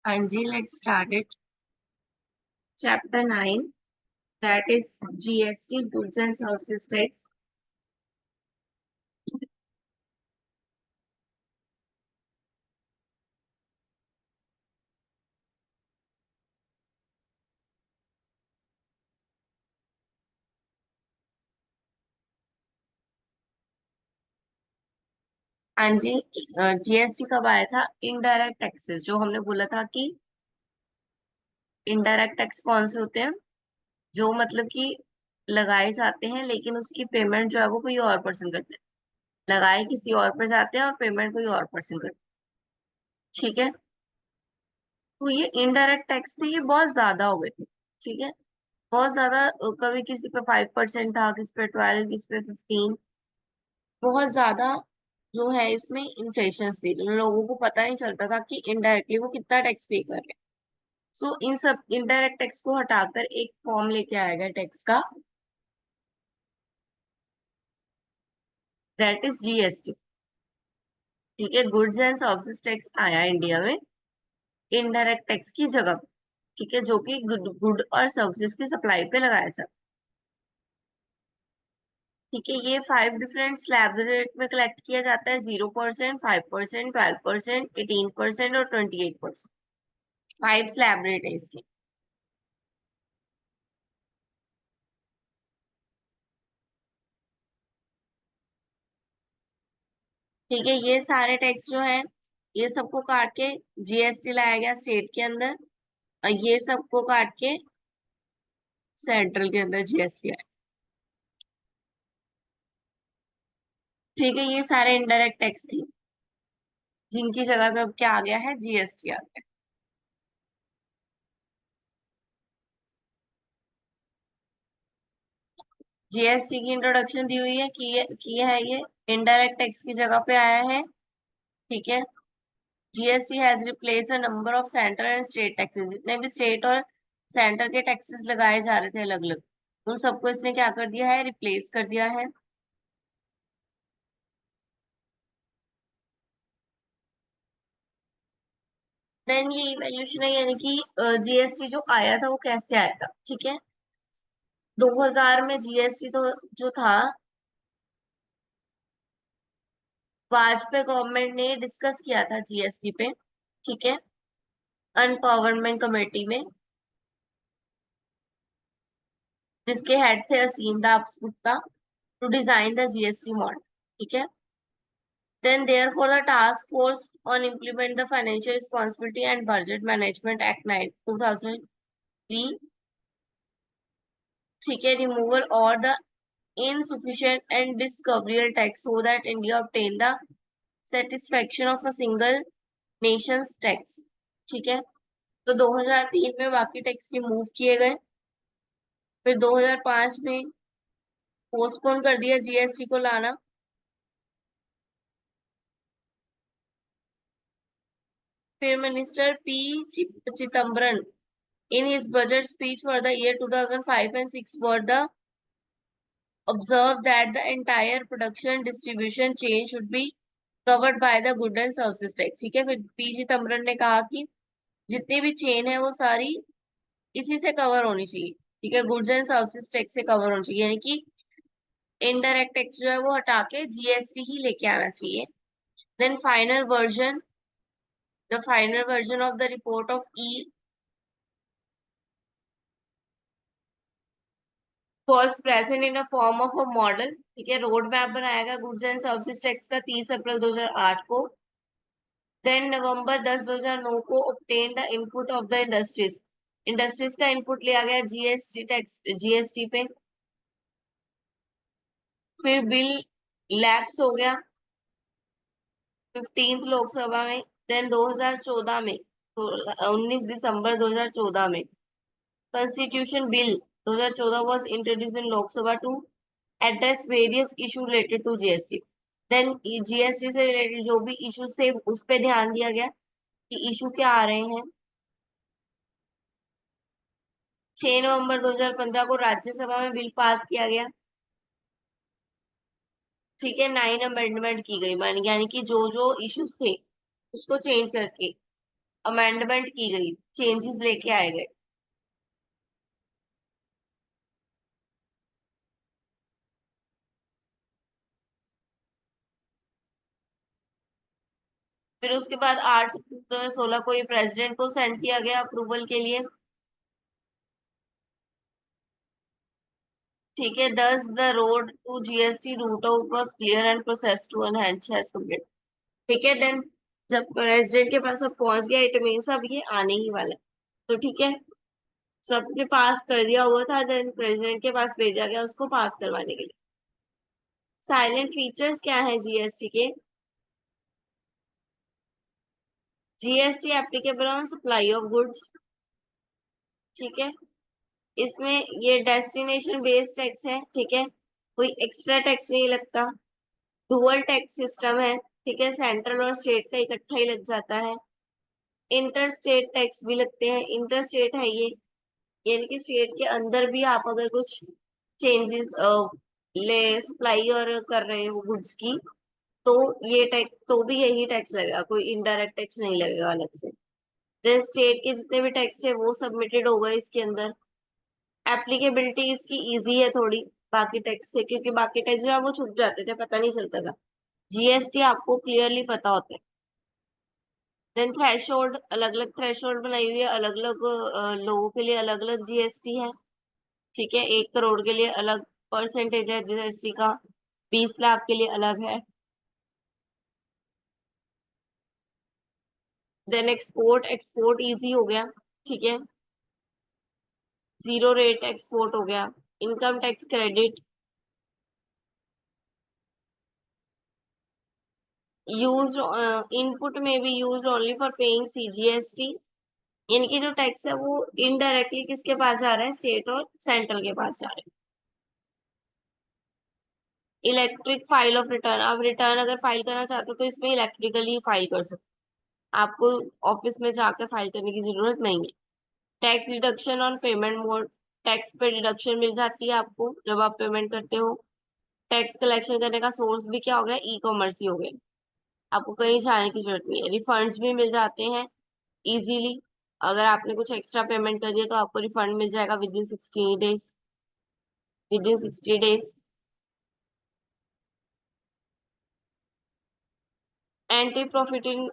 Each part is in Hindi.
हाँ जी, let's start it. Chapter 9, that is GST, goods and services tax. हाँ जी, जीएसटी कब आया था? इनडायरेक्ट टैक्सेस, जो हमने बोला था कि इनडायरेक्ट टैक्स कौन से होते हैं, जो मतलब कि लगाए जाते हैं लेकिन उसकी पेमेंट जो है वो कोई और पर्सन करते हैं। लगाए किसी और पर जाते हैं और पेमेंट कोई और पर्सन करते हैं। ठीक है, तो ये इनडायरेक्ट टैक्स थे, ये बहुत ज्यादा हो गए थे। ठीक है, बहुत ज्यादा। कभी किसी पे 5% था, किसी पे 12, किसी पे 15। बहुत ज्यादा जो है इसमें इन्फ्लेशन थी, लोगों को पता नहीं चलता था कि इनडायरेक्टली वो कितना टैक्स पे कर रहे हैं। सो इन सब इनडायरेक्ट टैक्स को हटाकर एक फॉर्म लेके आया गया टैक्स का, दैट इज जीएसटी। ठीक है, गुड्स एंड सर्विसेज टैक्स आया इंडिया में इनडायरेक्ट टैक्स की जगह पे। ठीक है, जो कि गुड और सर्विसेज की सप्लाई पे लगाया जाता। ठीक है, ये 5 डिफरेंट स्लैब रेट में कलेक्ट किया जाता है: 0%, 5%, 12%, 18% और 28%। 5 स्लैब रेट है इसकी। ठीक है, ये सारे टैक्स जो है, ये सबको काट के जीएसटी लाया गया स्टेट के अंदर, और ये सबको काट के सेंट्रल के अंदर जीएसटी आया। ठीक है, ये सारे इनडायरेक्ट टैक्स थे, जिनकी जगह पे अब क्या आ गया है? जीएसटी आ गया। जीएसटी की इंट्रोडक्शन दी हुई है कि है ये इनडायरेक्ट टैक्स की जगह पे आया है। ठीक है, GST has replace a number of central and state taxes. जितने भी स्टेट और सेंटर के टैक्सेस लगाए जा रहे थे अलग अलग, उन सबको इसने क्या कर दिया है? रिप्लेस कर दिया है। देन ये इवैल्यूएशन है, यानी कि जीएसटी जो आया था वो कैसे आया था। ठीक है, 2000 में जीएसटी तो जो था, वाजपेयी गवर्नमेंट ने डिस्कस किया था जीएसटी पे। ठीक है, अनपावरमेंट कमेटी में, जिसके हेड थे Asim Das Gupta, to design the GST model. ठीक है, then therefore the task force on implement the financial responsibility and budget management act 9 2003, ठीक है, removal or the insufficient and discoverable tax so that India obtain the satisfaction of a single nation's tax। ठीक है, तो 2003 में बाकी टैक्स रिमूव किए गए, फिर 2005 में पोस्टपोन कर दिया जीएसटी को लाना। फिर minister P Chidambaram in his budget speech for the year 2005 and 6 were the observed that the entire production distribution chain should be covered by the good and services tax। ठीक है, फिर पी चिदम्बरम ने कहा कि जितनी भी चेन है वो सारी इसी से कवर होनी चाहिए। ठीक है, गुड्स एंड सर्विसेज टैक्स से कवर होनी चाहिए, यानी कि इनडायरेक्ट टैक्स जो है वो हटा के जीएसटी ही लेके आना चाहिए। Then final version of the report of e was present in a form of a model. ठीक है, रोड मैप बनाया गया गुड्स एंड सर्विसेज टैक्स का 30 अप्रैल 2008 को। देन नवंबर 10 2009 को obtain the input of the industries। Industries का इनपुट लिया गया जीएसटी टैक्स, जीएसटी पे। फिर बिल लैप्स हो गया 15th लोकसभा में। देन 2014 में, तो 19 दिसंबर 2014 में constitution bill 2014 was introduced in Lok Sabha to address various issues related to GST. Then GST से रिलेटेड जो भी इश्यूज थे उस पे ध्यान दिया गया कि इशू क्या आ रहे हैं। 6 नवंबर 2015 को राज्यसभा में बिल पास किया गया। ठीक है, 9 अमेंडमेंट की गई, यानी कि जो जो इश्यूज थे उसको चेंज करके अमेंडमेंट की गई, चेंजेस लेके आए गए। फिर उसके बाद 8 सितंबर 2016 को ये प्रेसिडेंट को सेंड किया गया अप्रूवल के लिए। ठीक है, thus the road to GST route out was clear and process to enhance has complete. ठीक है, देन जब प्रेसिडेंट के पास अब पहुंच गया, इट मीन्स अब ये आने ही वाला है। तो ठीक है, सबके पास कर दिया हुआ था, देन प्रेसिडेंट के पास भेजा गया उसको पास करवाने के लिए। साइलेंट फीचर्स क्या है जीएसटी के? GST applicable on supply of goods. ठीक है, इसमें ये डेस्टिनेशन बेस्ड टैक्स है। ठीक है, कोई एक्स्ट्रा टैक्स नहीं लगता। डुअल टैक्स सिस्टम है। ठीक है, सेंट्रल और स्टेट का इकट्ठा ही लग जाता है। इंटर स्टेट टैक्स भी लगते हैं। इंटर स्टेट है ये, यानी कि स्टेट के अंदर भी आप अगर कुछ चेंजेस ले सप्लाई और कर रहे हो गुड्स की, तो ये टैक्स तो भी यही टैक्स लगेगा, कोई इनडायरेक्ट टैक्स नहीं लगेगा अलग से। देन स्टेट के जितने भी टैक्स है वो सबमिटेड होगा इसके अंदर। एप्लीकेबिलिटी इसकी इजी है थोड़ी बाकी टैक्स से, क्योंकि बाकी टैक्स जो है वो छुप जाते थे, पता नहीं चलता था। जीएसटी आपको क्लियरली पता होता है। देन थ्रेशोल्ड, अलग अलग थ्रेशोल्ड बनाई हुई है, अलग अलग लोगों के लिए अलग अलग जीएसटी है। ठीक है, 1 करोड़ के लिए अलग परसेंटेज है जीएसटी का, 20 लाख के लिए अलग है। देन एक्सपोर्ट, एक्सपोर्ट इजी हो गया। ठीक है, जीरो रेट एक्सपोर्ट हो गया। Income tax credit use, input में भी use only for paying CGST. यानी कि जो टैक्स है वो इनडायरेक्टली किसके पास जा रहा है? स्टेट और सेंट्रल के पास जा रहा है। इलेक्ट्रिक फाइल ऑफ रिटर्न, आप रिटर्न अगर फाइल करना चाहते हो तो इसमें इलेक्ट्रिकली फाइल कर सकते हो, आपको ऑफिस में जाकर फाइल करने की जरूरत नहीं है। Tax deduction on payment mode, tax पे डिडक्शन मिल जाती है आपको जब आप पेमेंट करते हो। टैक्स कलेक्शन करने का सोर्स भी क्या हो गया? ई कॉमर्स ही हो गया, आपको कहीं जाने की जरूरत नहीं है। रिफंड्स भी मिल जाते हैं इजीली। अगर आपने कुछ एक्स्ट्रा पेमेंट कर दिया तो आपको रिफंड मिल जाएगा with in 60 days, with in 60 days. Anti profiting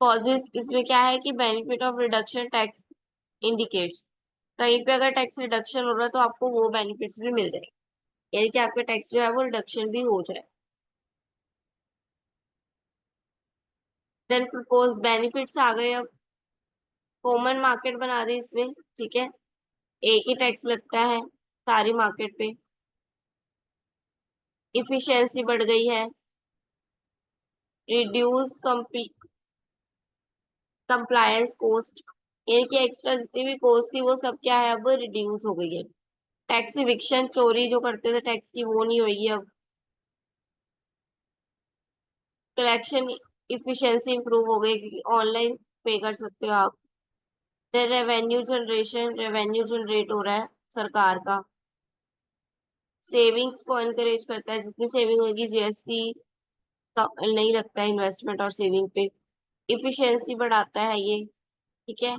causes, इसमें क्या है कि benefit of reduction tax indicates, कहीं पे अगर टैक्स रिडक्शन हो रहा है तो आपको वो बेनिफिट्स भी मिल जाएंगे, यानी कि आपका टैक्स जो है वो रिडक्शन भी हो जाए। देन प्रपोज बेनिफिट्स आ गए अब, कॉमन मार्केट बना दी इसमें। ठीक है, एक ही टैक्स लगता है सारी मार्केट पे। इफिशियंसी बढ़ गई है। रिड्यूस कंप्लायंस कॉस्ट, यानी कि एक्स्ट्रा जितनी भी कॉस्ट थी वो सब क्या है अब रिड्यूस हो गई है। टैक्स इविक्शन, चोरी जो करते थे टैक्स की वो नहीं होगी अब। कलेक्शन इफिशियंसी इंप्रूव हो गई क्योंकि ऑनलाइन पे कर सकते हो आप। फिर रेवेन्यू जनरेशन, रेवेन्यू जनरेट हो रहा है सरकार का। सेविंग्स को एनकरेज करता है, जितनी सेविंग होगी जीएसटी का नहीं लगता है इन्वेस्टमेंट और सेविंग पे। इफिशियंसी बढ़ाता है ये। ठीक है,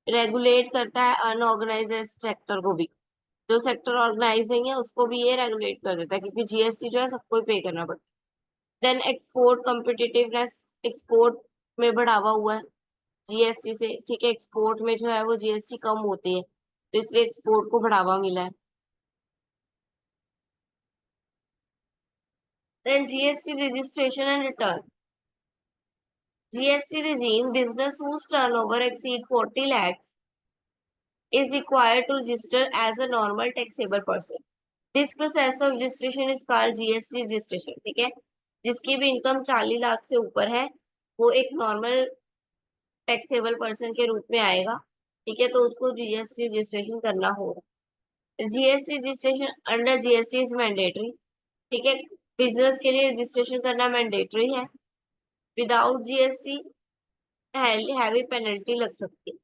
रेगुलेट करता है अनऑर्गेनाइज्ड सेक्टर को भी, जो सेक्टर ऑर्गेनाइजिंग है उसको भी ये रेगुलेट कर देता है, क्योंकि जीएसटी जो है सबको पे करना पड़ता है। देन एक्सपोर्ट कम्पिटिटिवनेस, एक्सपोर्ट में बढ़ावा हुआ है जीएसटी से। ठीक है, एक्सपोर्ट में जो है वो जीएसटी कम होती है, तो इसलिए एक्सपोर्ट को बढ़ावा मिला है। Then GST registration and return, GST regime, business whose turnover exceed 40 lakhs is required to register as a normal taxable person. This process of registration is called GST registration. ठीक है, जिसकी भी इनकम 40 लाख से ऊपर है वो एक नॉर्मल टैक्सेबल पर्सन के रूप में आएगा। ठीक है, तो उसको जीएसटी रजिस्ट्रेशन करना होगा। GST registration under GST is mandatory. ठीक है, बिजनेस के लिए रजिस्ट्रेशन करना मैंडेटरी है। विदाउट जीएसटी हैवी पेनल्टी लग सकती है।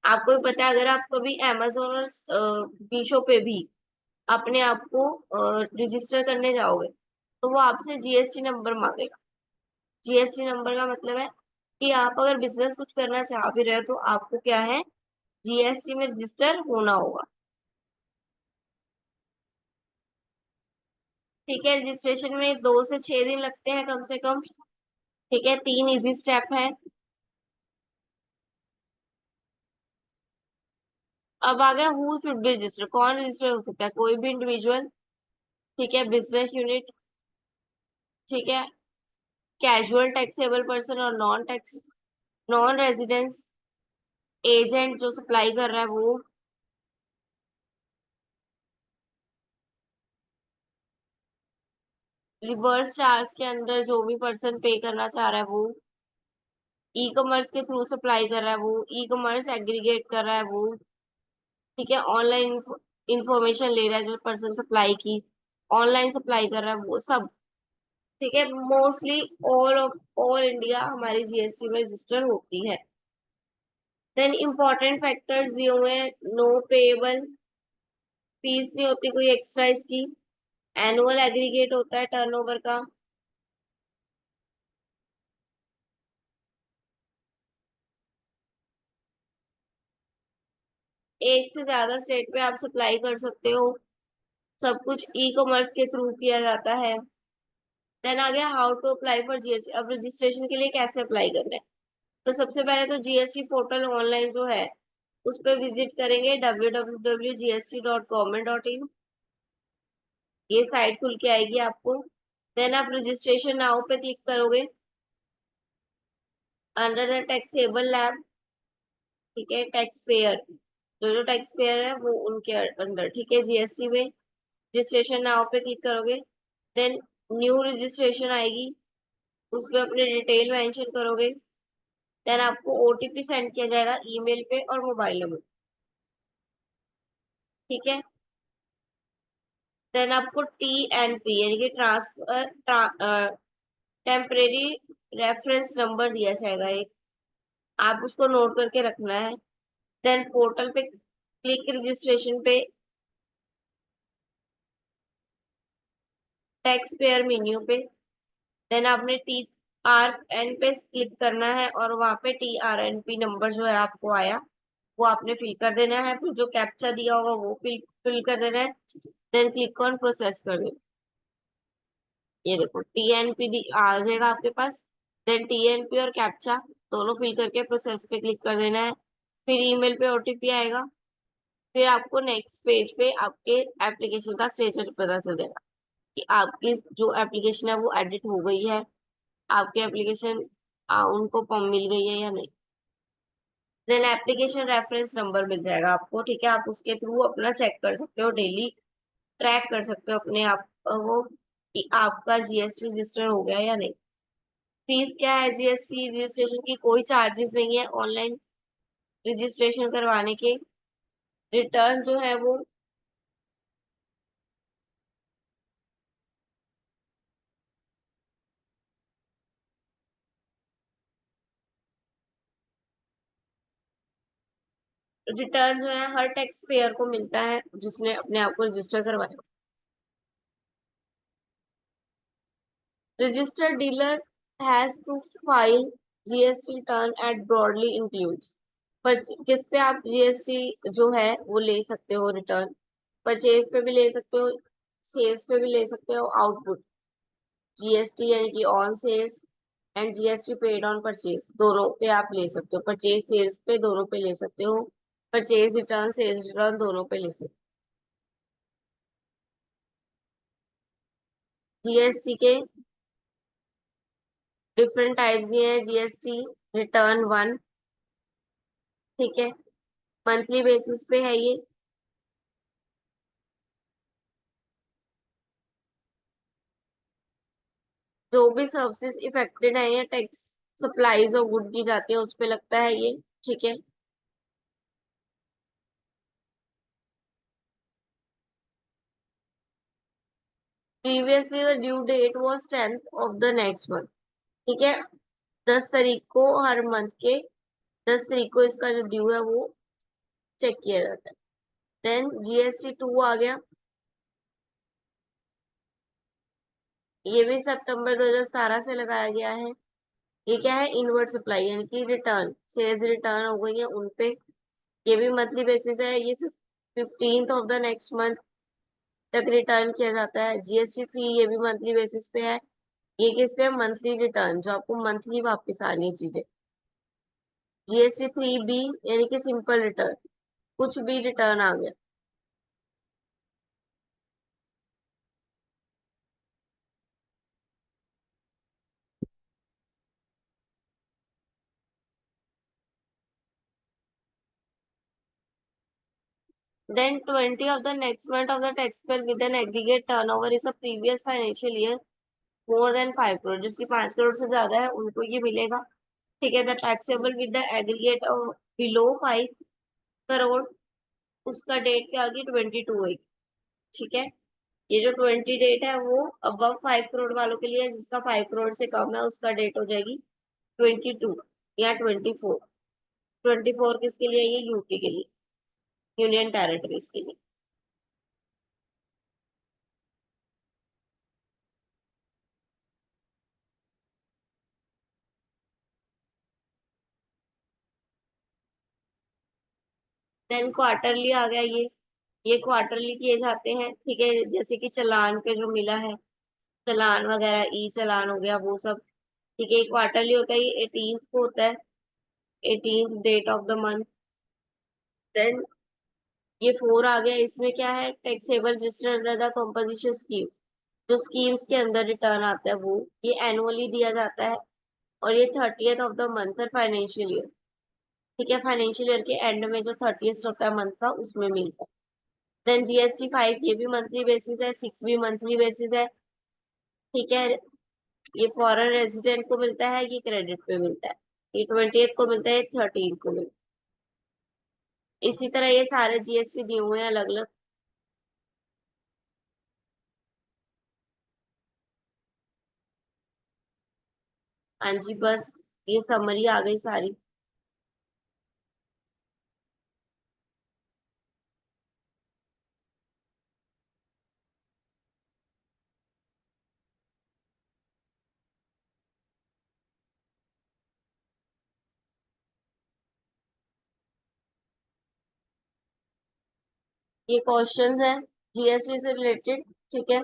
आपको भी पता है, अगर आप कभी amazon और मीशो पे भी अपने आप को रजिस्टर करने जाओगे तो वो आपसे जीएसटी नंबर मांगेगा। जीएसटी नंबर का मतलब है कि आप अगर बिजनेस कुछ करना चाह भी रहे हो तो आपको क्या है, जीएसटी में रजिस्टर होना होगा। ठीक है, रजिस्ट्रेशन में 2 से 6 दिन लगते हैं कम से कम। ठीक है, 3 इजी स्टेप है। अब आ गया हु शुड बी रजिस्टर, कौन रजिस्टर हो सकता है, कोई भी इंडिविजुअल। ठीक है, बिजनेस यूनिट। ठीक है, कैजुअल टैक्सेबल पर्सन और non tax, non residence, agent जो सप्लाई कर रहा है वो, रिवर्स चार्ज के अंदर जो भी पर्सन पे करना चाह रहा है वो, ई कॉमर्स के थ्रू सप्लाई कर रहा है वो, ई कॉमर्स एग्रीगेट कर रहा है वो। ठीक है, ऑनलाइन इंफॉर्मेशन ले रहा है जो पर्सन सप्लाई की, ऑनलाइन सप्लाई कर रहा है वो सब। ठीक है, मोस्टली ऑल इंडिया हमारी जीएसटी में रजिस्टर होती है। देन इंपॉर्टेंट फैक्टर्स दिए हुए हैं, नो पेएबल, फीस नहीं होती कोई एक्स्ट्रा इसकी, एनुअल एग्रीगेट होता है टर्नओवर का। एक से ज्यादा स्टेट पे आप सप्लाई कर सकते हो, सब कुछ ई कॉमर्स के थ्रू किया जाता है। देन आ गया how to apply for GST, अब रजिस्ट्रेशन के लिए कैसे अप्लाई करना है। तो सबसे पहले तो जीएसटी पोर्टल ऑनलाइन जो है उस पर विजिट करेंगे, www.gst.government.in, ये साइट खुल के आएगी आपको। देन आप रजिस्ट्रेशन नाउ पे क्लिक करोगे, अंडर द टैक्सेबल लैब। ठीक है, टैक्स पेयर, जो जो टैक्स पेयर है वो उनके अंडर। ठीक है, जीएसटी में रजिस्ट्रेशन नाउ पे क्लिक करोगे, देन न्यू रजिस्ट्रेशन आएगी, उसमें अपने डिटेल मेंशन करोगे। देन आपको ओटीपी सेंड किया जाएगा ईमेल पे और मोबाइल नंबर। ठीक है, देन आपको टीएनपी यानी कि ट्रांसफर टेम्परेरी रेफरेंस नंबर दिया जाएगा एक, आप उसको नोट करके रखना है। देन पोर्टल पे क्लिक, रजिस्ट्रेशन पे टैक्स पेयर मेन्यू पे, देन आपने TRN पे क्लिक करना है और वहां पे TRNP नंबर जो है आपको आया वो आपने फिल कर देना है, फिर जो कैप्चा दिया होगा वो फिल कर देना है। देन क्लिक ऑन प्रोसेस कर देना। ये देखो TNP आ जाएगा आपके पास। देन TNP और कैप्चा दोनों फिल करके प्रोसेस पे क्लिक कर देना है, फिर ईमेल पे ओटीपी आएगा। फिर आपको नेक्स्ट पेज पे आपके एप्लीकेशन का स्टेटस पता चल जाएगा कि आपकी जो एप्लीकेशन है वो एडिट हो गई है, आपकी एप्लीकेशन उनको फॉर्म मिल गई है या नहीं। देन एप्लीकेशन रेफरेंस नंबर मिल जाएगा आपको। ठीक है, आप उसके थ्रू अपना चेक कर सकते हो, डेली ट्रैक कर सकते हो अपने आप वो कि आपका जीएसटी रजिस्टर हो गया या नहीं। फीस क्या है जीएसटी रजिस्ट्रेशन की, कोई चार्जेस नहीं है ऑनलाइन रजिस्ट्रेशन करवाने के। रिटर्न जो है वो, रिटर्न जो है हर टैक्स पेयर को मिलता है जिसने अपने आप को रजिस्टर करवाया। Registered dealer has to file GST return at broadly includes, पर किस पे आप जीएसटी जो है वो ले सकते हो रिटर्न, परचेज पे भी ले सकते हो, सेल्स पे भी ले सकते हो, आउटपुट जीएसटी यानी कि on sales and GST paid on purchase दोनों पे आप ले सकते हो, परचेज सेल्स पे दोनों पे ले सकते हो, परचेज रिटर्न सेल्स रिटर्न दोनों पे ले सकते हो। जीएसटी के डिफरेंट टाइप्स ये हैं, जीएसटी रिटर्न 1। ठीक है, मंथली बेसिस पे है ये। जो भी सर्विसेज इफेक्टेड है या टैक्स सप्लाईज और गुड की जाती है उस पे लगता है ये। ठीक है, previously the due date was 10th of the next month. ठीक है, 10 तारीख को हर मंथ के 10 तारीख को इसका जो ड्यू है वो चेक किया जाता है। देन GST 2 आ गया, ये भी सितंबर 2017 से लगाया गया है। ये क्या है, इनवर्ड सप्लाई यानी कि रिटर्न, सेल्स रिटर्न हो गई है उनपे। ये भी मंथली बेसिस है, ये 15th of the next month तक रिटर्न किया जाता है। GST 3 ये भी मंथली बेसिस पे है। ये किस पे, मंथली रिटर्न, जो आपको मंथली वापस आ रही है चीजें। GST 3B यानी कि सिंपल रिटर्न, कुछ भी रिटर्न आ गया। Then 20 of the next month of the taxpayer with an aggregate turnover is a previous financial year more than 5 crore, जिसकी 5 करोड़ से ज्यादा है उनको ये मिलेगा। ठीक है, the taxable with the aggregate below 5 crore, उसका डेट क्या होगी, 22 है। ठीक है, ये जो 20 डेट है वो अबव 5 करोड़ वालों के लिए है, जिसका 5 करोड़ से कम है उसका डेट हो जाएगी 22 या 24। 24 किसके लिए, ये यूपी के लिए, यूनियन टेरिटरीज के लिए। देन क्वार्टरली आ गया ये क्वार्टरली किए जाते हैं। ठीक है, जैसे कि चालान पे जो मिला है, चालान वगैरह, ई चालान हो गया वो सब। ठीक है, क्वार्टरली होता है, ये 18th को होता है, 18th date of the month. Then ये 4 आ गया, इसमें क्या है, taxable register under the composition scheme, जो स्कीम्स के अंदर रिटर्न आता है वो, ये एनुअली दिया जाता है। और ये 30th ऑफ द मंथ है फाइनेंशियल ईयर। ठीक है, फाइनेंशियल ईयर के एंड में जो 30th होता है मंथ का, उसमें मिलता है। देन GST 5 ये भी मंथली बेसिस है, 6 भी मंथली बेसिस है। ठीक है, ये फॉरेन रेजिडेंट को मिलता है, ये क्रेडिट पे मिलता है। ये 20th को मिलता है, 13 को मिलता है। इसी तरह ये सारे GST दिए हुए हैं अलग अलग। हाँ जी, बस ये समरी आ गई सारी। ये क्वेश्चंस हैं GST से रिलेटेड। ठीक है,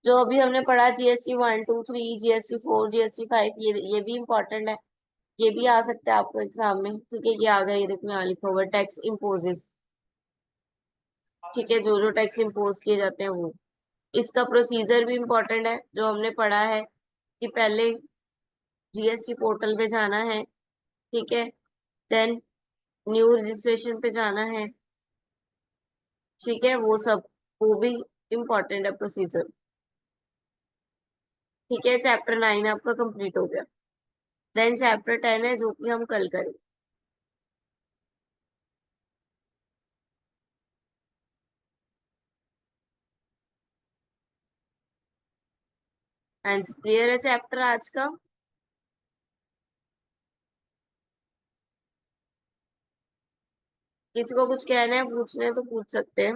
जो अभी हमने पढ़ा, GST 1 2 3, GST 4, GST 5, ये भी इम्पोर्टेंट है। ये भी आ सकता है आपको एग्जाम में। ठीक है, ये आ गया, ये देखो यहाँ लिखा हुआ टैक्स इम्पोजेस। ठीक है, जो जो टैक्स इम्पोज किए जाते हैं वो, इसका प्रोसीजर भी इम्पोर्टेंट है, जो हमने पढ़ा है कि पहले GST पोर्टल पे जाना है। ठीक है, देन न्यू रजिस्ट्रेशन पे जाना है। ठीक है, वो सब, वो भी इम्पोर्टेंट है प्रोसीजर। ठीक है, चैप्टर 9 आपका कंप्लीट हो गया। देन चैप्टर 10 है, जो कि हम कल करेंगे। हाँ जी, क्लियर है चैप्टर आज का। किसी को कुछ कहना है, पूछना है तो पूछ सकते हैं।